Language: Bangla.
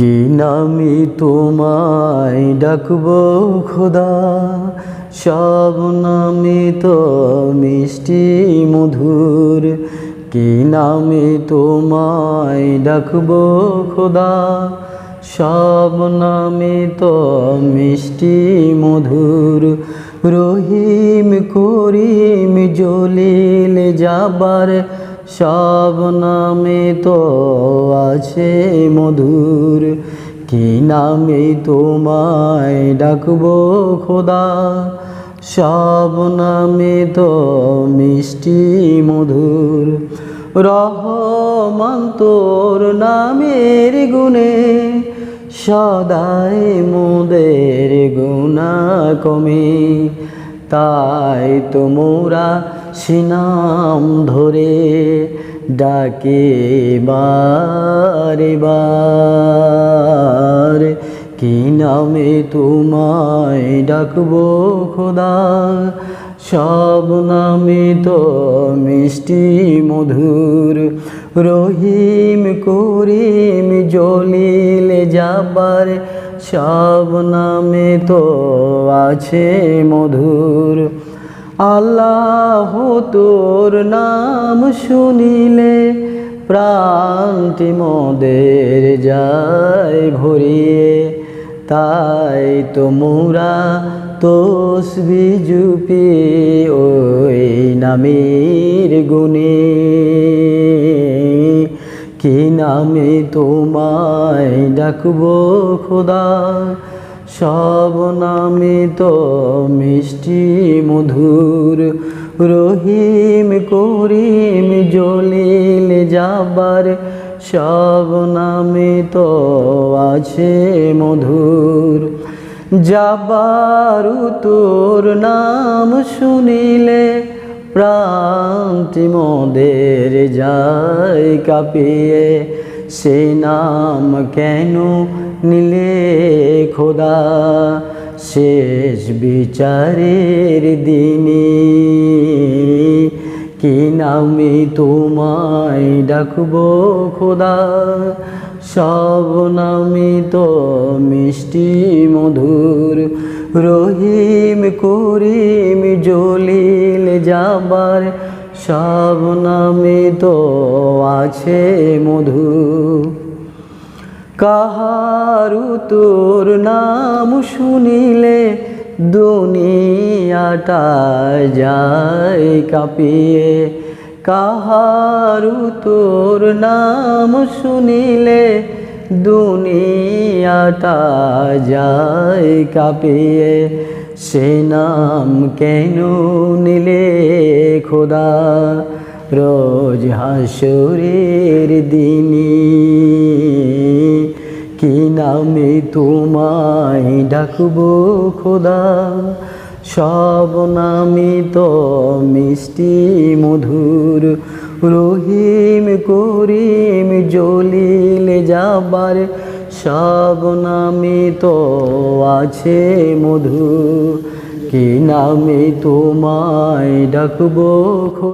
কি নামে তোমায় ডাকবো খোদা, সব নামে তো মিষ্টি মধুর। কি নামে তোমায় ডাকবো খোদা, সব নামে তো মিষ্টি মধুর। রহিম করিম জলিল জাবার, সব নামে তো আছে মধুর। কি নামে তোমায় ডাকবো খোদা, সব নামে তো মিষ্টি মধুর। রহমান তোর নামের গুণে, সদাই মোদের গুনাহ কমে। তাই তো মোরা সিনাম ধরে ডাকে বারে বার। কি নামে তোমায় ডাকবো খোদা, সব নামে তো মিষ্টি মধুর। রহিম করিম জলিল জাবার, সব নামে তো আছে মধুর। আল্লাহ তোর নাম শুনিলে, প্রাণটি মোদের যায় ভরিয়ে। তাই তো মোরা তসবিহ জপি ওই নামের গুণে। কি নামে তোমায় ডাকবো খোদা, সব নামে তো মিষ্টি মধুর। রহিম করিম জলিল জাবার, সব নামে তো আছে মধুর। জাবারু তোর নাম শুনিলে, প্রাণটি মোদের যায় কাঁপিয়ে। সে নাম কেন নিলে খোদা, শেষ বিচারের দিনে। কি নামে তোমায় ডাকবো খোদা, সব নামে তো মিষ্টি মধুর। রহিম করিম জলিল জাবার, সব নামে তো আছে মধু। কাহারু তোর নাম শুনিলে, দুনিয়াটা যায় কাঁপিয়ে। কাহারু তোর নাম শুনিলে, দুনিয়াটা যায় কাঁপিয়ে। সে নাম কেন নিলে খোদা, রোজ হাসরের দিনে। কি নামে তোমায় ডাকবো খোদা, সব নামে তো মিষ্টি মধুর। রহিম করিম জলিল জাবার, সব নামে তো আছে মধু। কি নামে তোমায় ডাকবো খোদা।